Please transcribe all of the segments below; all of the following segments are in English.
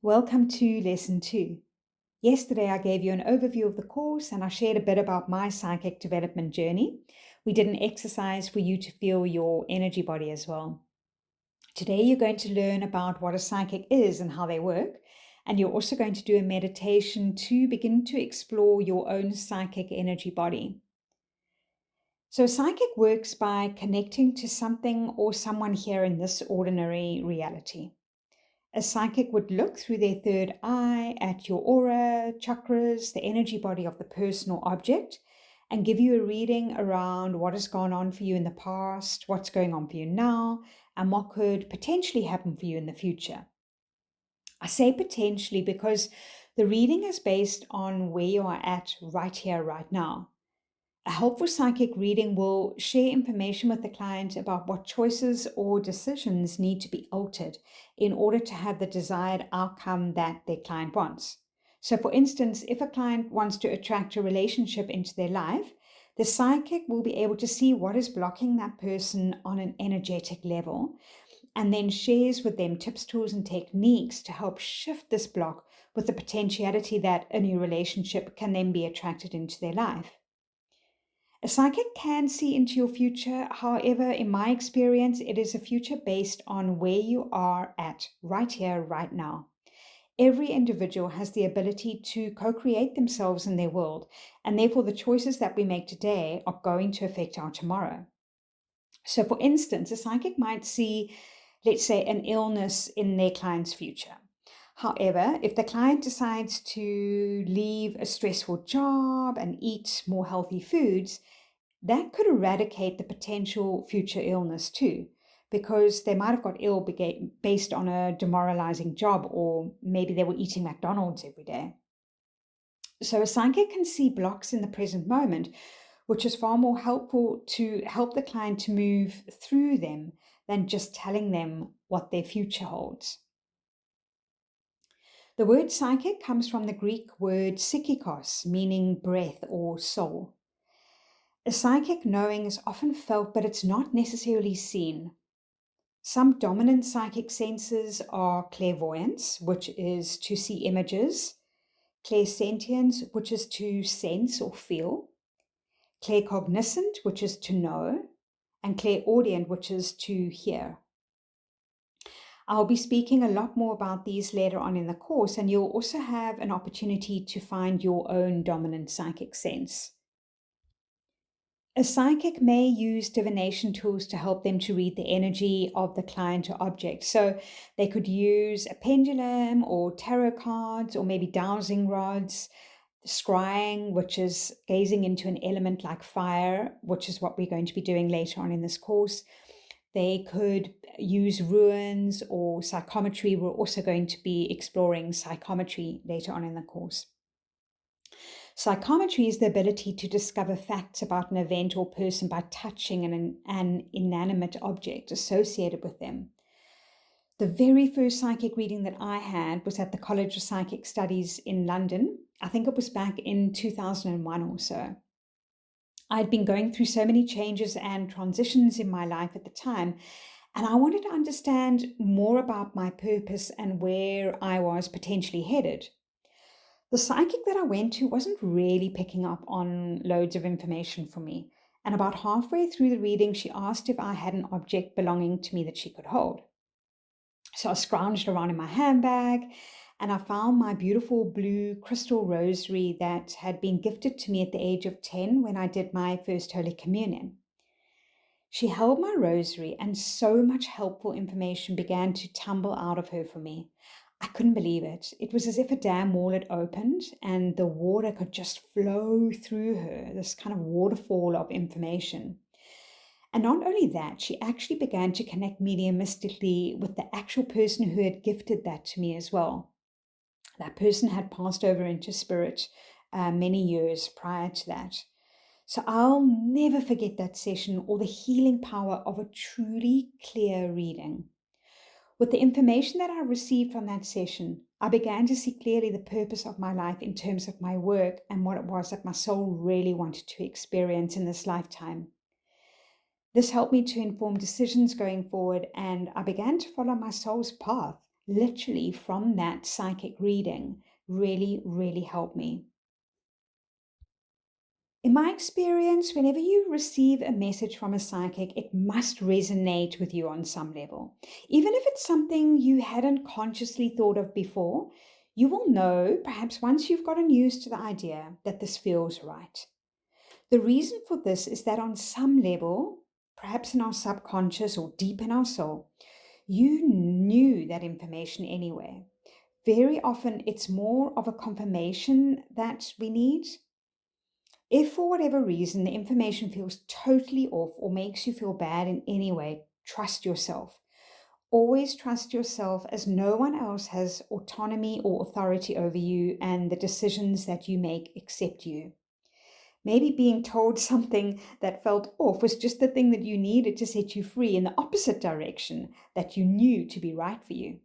Welcome to Lesson 2. Yesterday, I gave you an overview of the course and I shared a bit about my psychic development journey. We did an exercise for you to feel your energy body as well. Today, you're going to learn about what a psychic is and how they work. And you're also going to do a meditation to begin to explore your own psychic energy body. So, a psychic works by connecting to something or someone here in this ordinary reality. A psychic would look through their third eye at your aura, chakras, the energy body of the person or object, and give you a reading around what has gone on for you in the past, what's going on for you now, and what could potentially happen for you in the future. I say potentially because the reading is based on where you are at right here, right now. A helpful psychic reading will share information with the client about what choices or decisions need to be altered in order to have the desired outcome that their client wants. So, for instance, if a client wants to attract a relationship into their life, the psychic will be able to see what is blocking that person on an energetic level and then shares with them tips, tools, and techniques to help shift this block with the potentiality that a new relationship can then be attracted into their life. A psychic can see into your future. However, in my experience, it is a future based on where you are at right here, right now. Every individual has the ability to co create themselves in their world, and therefore the choices that we make today are going to affect our tomorrow. So, for instance, a psychic might see, let's say, an illness in their client's future. However, if the client decides to leave a stressful job and eat more healthy foods, that could eradicate the potential future illness too, because they might have got ill based on a demoralizing job, or maybe they were eating McDonald's every day. So, a psychic can see blocks in the present moment, which is far more helpful to help the client to move through them than just telling them what their future holds. The word psychic comes from the Greek word psychikos, meaning breath or soul. A psychic knowing is often felt, but it's not necessarily seen. Some dominant psychic senses are clairvoyance, which is to see images, clairsentience, which is to sense or feel, claircognizant, which is to know, and clairaudient, which is to hear. I'll be speaking a lot more about these later on in the course, and you'll also have an opportunity to find your own dominant psychic sense. A psychic may use divination tools to help them to read the energy of the client or object. So they could use a pendulum or tarot cards or maybe dowsing rods, scrying, which is gazing into an element like fire, which is what we're going to be doing later on in this course. They could use runes or psychometry. We're also going to be exploring psychometry later on in the course. Psychometry is the ability to discover facts about an event or person by touching an inanimate object associated with them. The very first psychic reading that I had was at the College of Psychic Studies in London. I think it was back in 2001 or so. I'd been going through so many changes and transitions in my life at the time, and I wanted to understand more about my purpose and where I was potentially headed. The psychic that I went to wasn't really picking up on loads of information for me. And about halfway through the reading, she asked if I had an object belonging to me that she could hold. So I scrounged around in my handbag and I found my beautiful blue crystal rosary that had been gifted to me at the age of 10 when I did my first Holy Communion. She held my rosary, and so much helpful information began to tumble out of her for me. I couldn't believe it. It was as if a dam wall had opened and the water could just flow through her, this kind of waterfall of information. And not only that, she actually began to connect mediumistically with the actual person who had gifted that to me as well. That person had passed over into spirit many years prior to that. So I'll never forget that session or the healing power of a truly clear reading. With the information that I received from that session, I began to see clearly the purpose of my life in terms of my work and what it was that my soul really wanted to experience in this lifetime. This helped me to inform decisions going forward, and I began to follow my soul's path, literally from that psychic reading really, really helped me. In my experience, whenever you receive a message from a psychic, it must resonate with you on some level. Even if it's something you hadn't consciously thought of before, you will know, perhaps once you've gotten used to the idea, that this feels right. The reason for this is that on some level, perhaps in our subconscious or deep in our soul, you knew that information anyway. Very often, it's more of a confirmation that we need. If for whatever reason the information feels totally off or makes you feel bad in any way, trust yourself. Always trust yourself, as no one else has autonomy or authority over you and the decisions that you make except you. Maybe being told something that felt off was just the thing that you needed to set you free in the opposite direction that you knew to be right for you.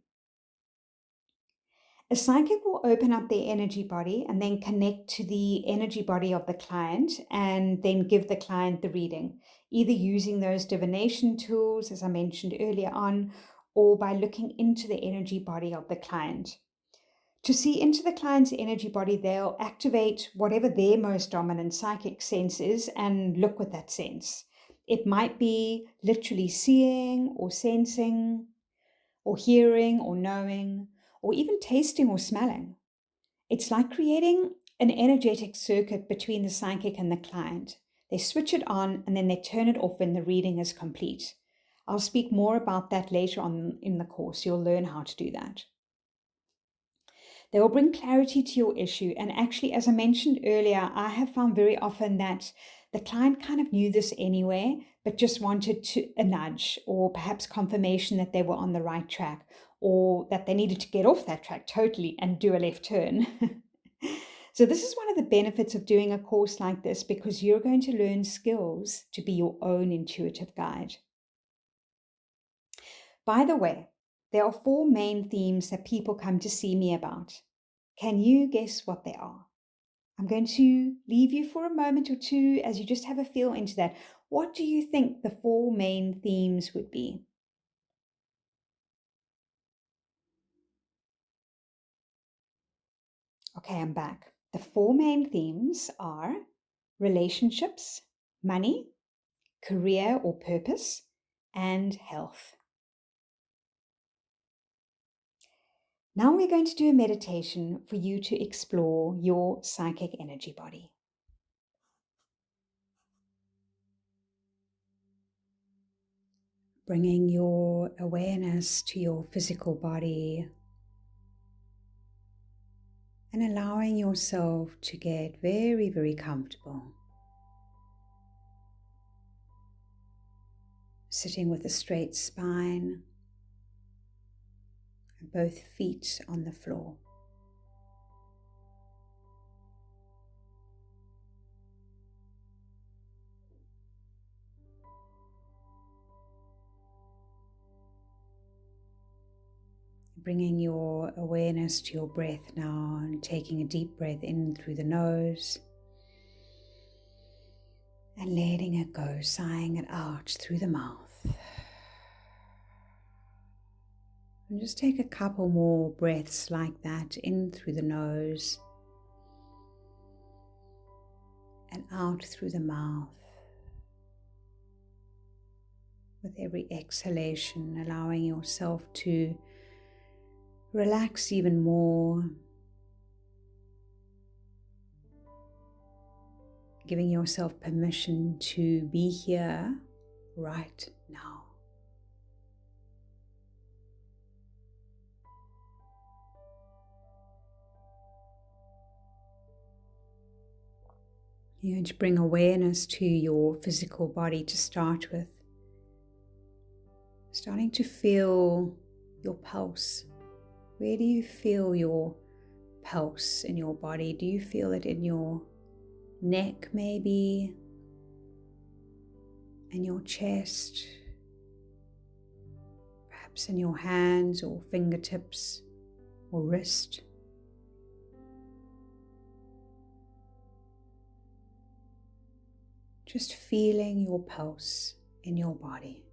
A psychic will open up their energy body and then connect to the energy body of the client and then give the client the reading, either using those divination tools, as I mentioned earlier on, or by looking into the energy body of the client. To see into the client's energy body, they'll activate whatever their most dominant psychic sense is and look with that sense. It might be literally seeing or sensing, or hearing or knowing, or even tasting or smelling. It's like creating an energetic circuit between the psychic and the client. They switch it on and then they turn it off when the reading is complete. I'll speak more about that later on in the course. You'll learn how to do that. They will bring clarity to your issue. And actually, as I mentioned earlier, I have found very often that the client kind of knew this anyway, but just wanted a nudge or perhaps confirmation that they were on the right track or that they needed to get off that track totally and do a left turn. So this is one of the benefits of doing a course like this, because you're going to learn skills to be your own intuitive guide. By the way, there are 4 main themes that people come to see me about. Can you guess what they are? I'm going to leave you for a moment or two as you just have a feel into that. What do you think the 4 main themes would be? Okay, I'm back. The 4 main themes are relationships, money, career or purpose, and health. Now we're going to do a meditation for you to explore your psychic energy body. Bringing your awareness to your physical body and allowing yourself to get very, very comfortable. Sitting with a straight spine and both feet on the floor. Bringing your awareness to your breath now and taking a deep breath in through the nose and letting it go, sighing it out through the mouth. And just take a couple more breaths like that, in through the nose and out through the mouth. With every exhalation, allowing yourself to relax even more, giving yourself permission to be here right now. You're going to bring awareness to your physical body to start with. Starting to feel your pulse. Where do you feel your pulse in your body? Do you feel it in your neck maybe? In your chest? Perhaps in your hands or fingertips or wrist? Just feeling your pulse in your body.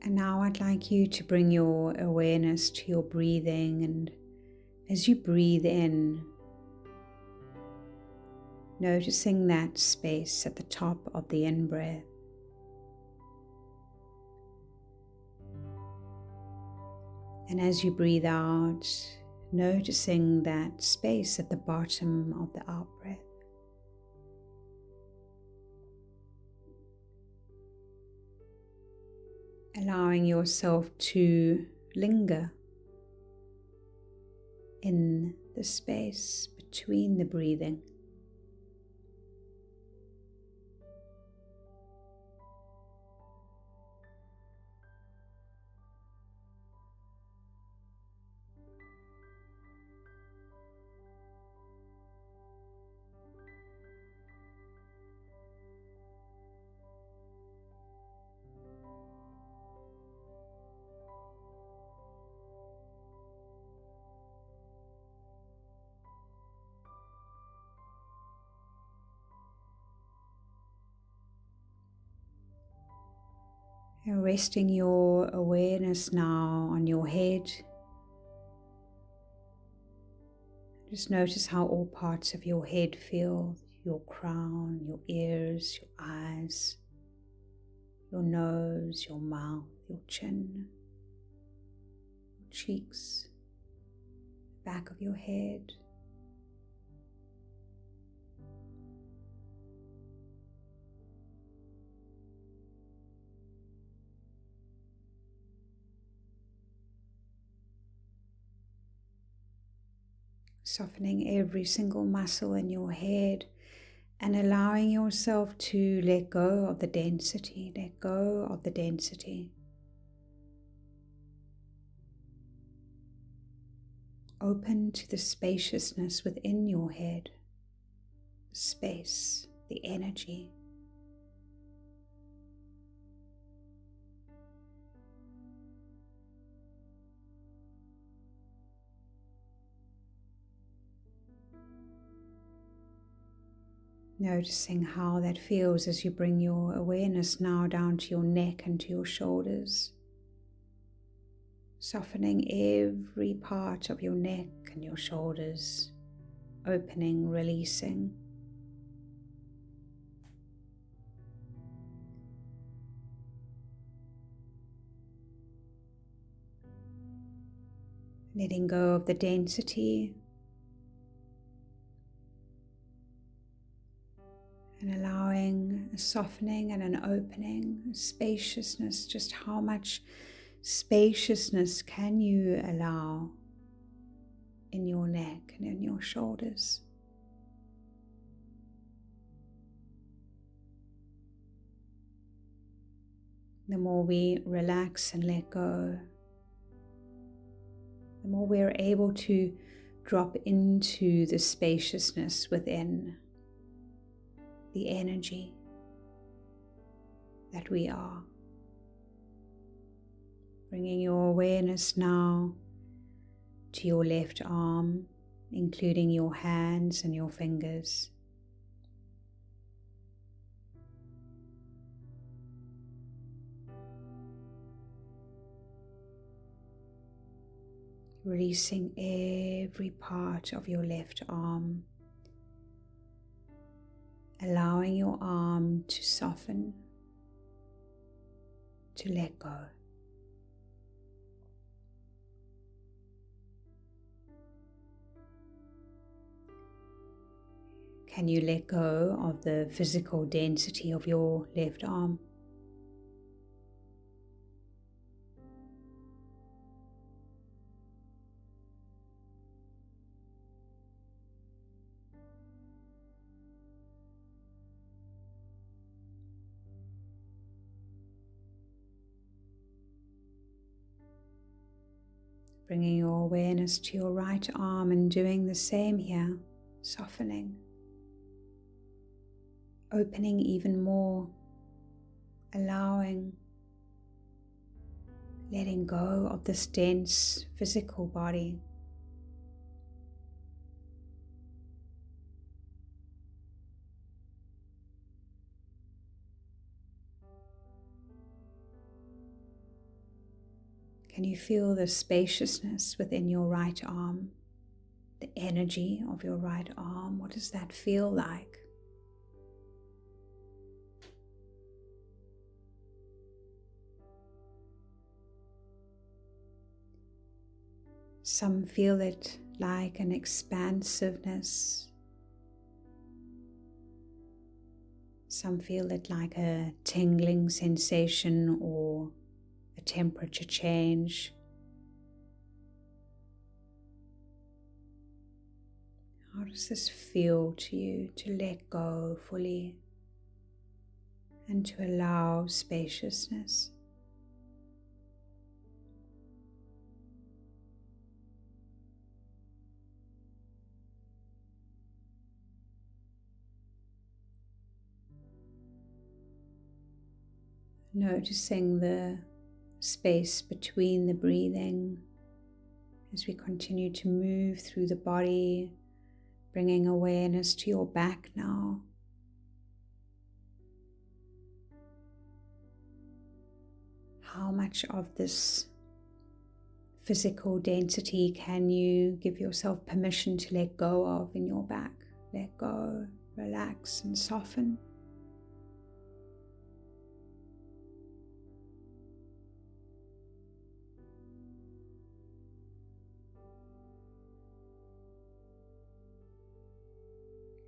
And now I'd like you to bring your awareness to your breathing, and as you breathe in, noticing that space at the top of the in-breath. And as you breathe out, noticing that space at the bottom of the out-breath. Allowing yourself to linger in the space between the breathing. And resting your awareness now on your head. Just notice how all parts of your head feel, your crown, your ears, your eyes, your nose, your mouth, your chin, your cheeks, back of your head. Softening every single muscle in your head and allowing yourself to let go of the density, let go of the density. Open to the spaciousness within your head, the space, the energy. Noticing how that feels as you bring your awareness now down to your neck and to your shoulders. Softening every part of your neck and your shoulders, opening, releasing. Letting go of the density and allowing a softening and an opening, a spaciousness. Just how much spaciousness can you allow in your neck and in your shoulders? The more we relax and let go, the more we are able to drop into the spaciousness within, the energy that we are. Bringing your awareness now to your left arm, including your hands and your fingers. Releasing every part of your left arm. Allowing your arm to soften, to let go. Can you let go of the physical density of your left arm? Bringing your awareness to your right arm and doing the same here, softening, opening even more, allowing, letting go of this dense physical body. Can you feel the spaciousness within your right arm? The energy of your right arm, what does that feel like? Some feel it like an expansiveness. Some feel it like a tingling sensation or a temperature change. How does this feel to you to let go fully and to allow spaciousness? Noticing the space between the breathing as we continue to move through the body, bringing awareness to your back now. How much of this physical density can you give yourself permission to let go of in your back? Let go, relax and soften.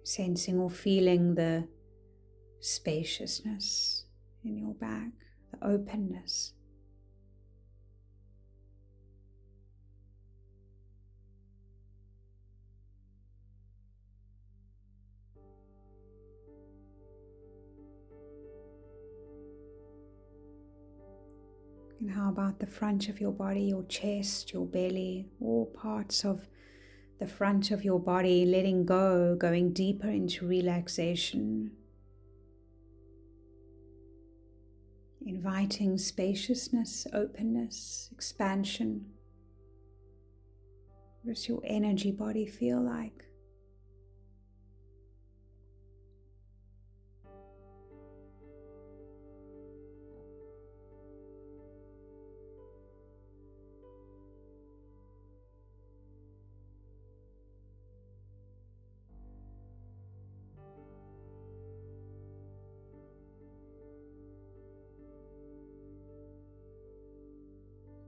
Sensing or feeling the spaciousness in your back, the openness. And how about the front of your body, your chest, your belly, all parts of the front of your body, letting go, going deeper into relaxation, inviting spaciousness, openness, expansion. What does your energy body feel like?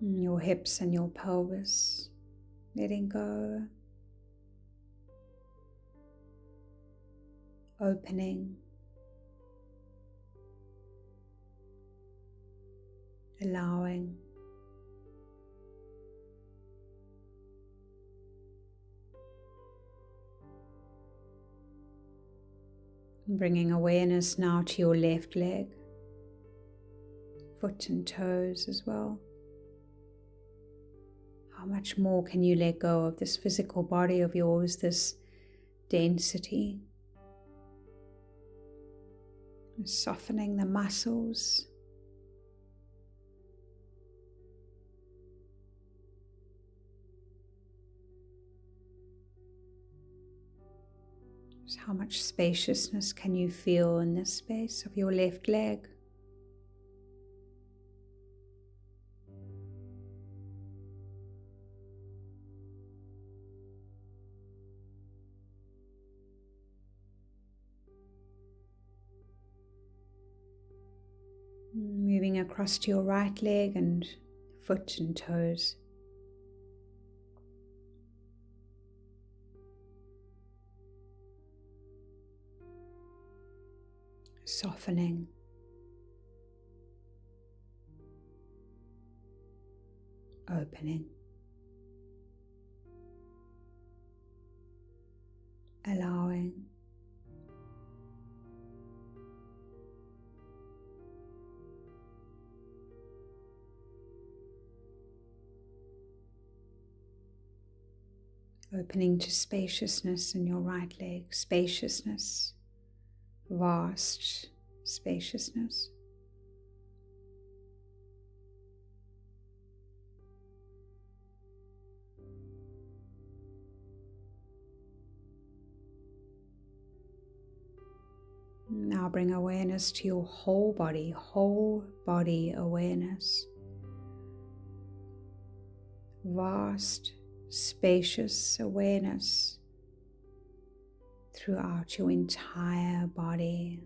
Your hips and your pelvis, letting go, opening, allowing. Bringing awareness now to your left leg, foot and toes as well. How much more can you let go of this physical body of yours, this density? Softening the muscles. Just how much spaciousness can you feel in this space of your left leg? Moving across to your right leg and foot and toes. Softening. Opening. Allowing. Opening to spaciousness in your right leg, spaciousness, vast spaciousness. Now bring awareness to your whole body awareness. vast, spacious awareness throughout your entire body.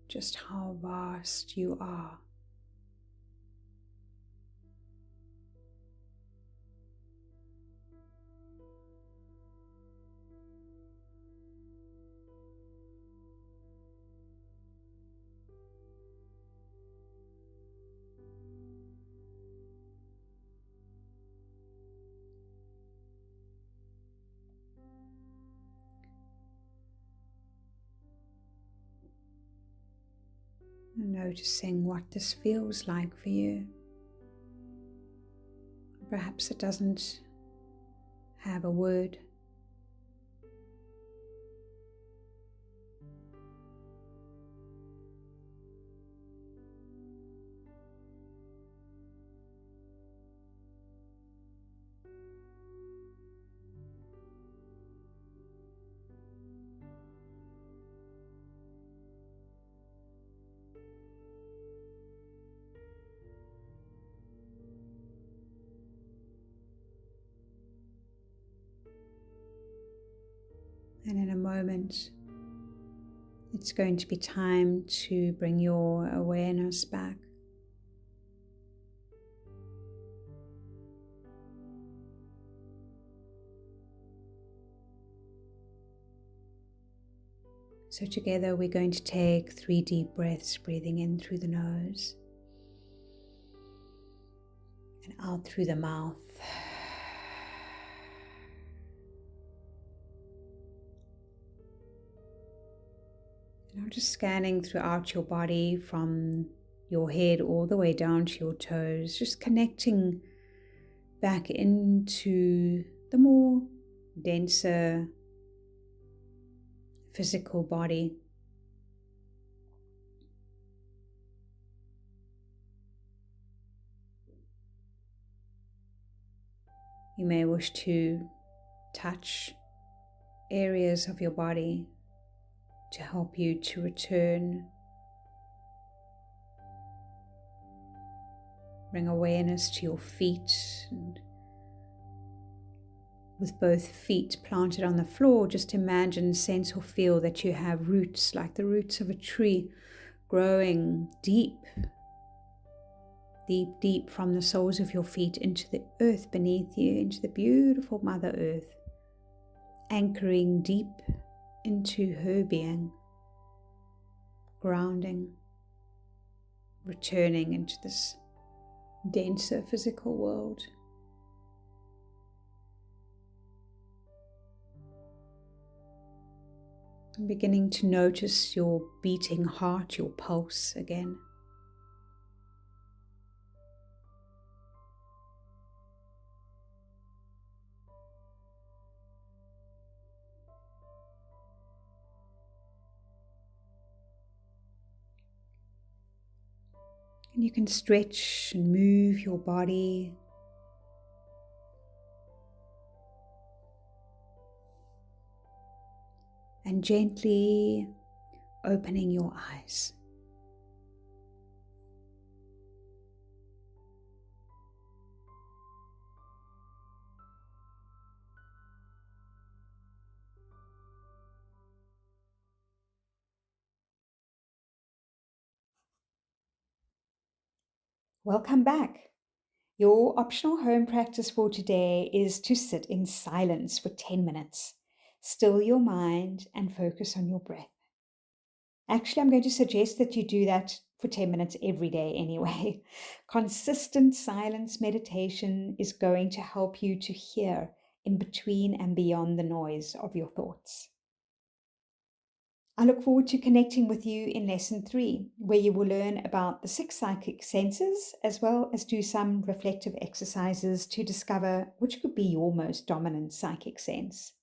Just how vast you are. Noticing what this feels like for you. Perhaps it doesn't have a word. And in a moment, it's going to be time to bring your awareness back. So together we're going to take 3 deep breaths, breathing in through the nose and out through the mouth. Now just scanning throughout your body from your head all the way down to your toes, just connecting back into the more denser physical body. You may wish to touch areas of your body to help you to return. Bring awareness to your feet, and with both feet planted on the floor, just imagine, sense or feel that you have roots like the roots of a tree growing deep, deep, deep from the soles of your feet into the earth beneath you, into the beautiful Mother Earth, anchoring deep into her being, grounding, returning into this denser physical world. And beginning to notice your beating heart, your pulse again. And you can stretch and move your body. And gently opening your eyes. Welcome back. Your optional home practice for today is to sit in silence for 10 minutes. Still your mind and focus on your breath. Actually, I'm going to suggest that you do that for 10 minutes every day anyway. Consistent silence meditation is going to help you to hear in between and beyond the noise of your thoughts. I look forward to connecting with you in lesson 3, where you will learn about the 6 psychic senses, as well as do some reflective exercises to discover which could be your most dominant psychic sense.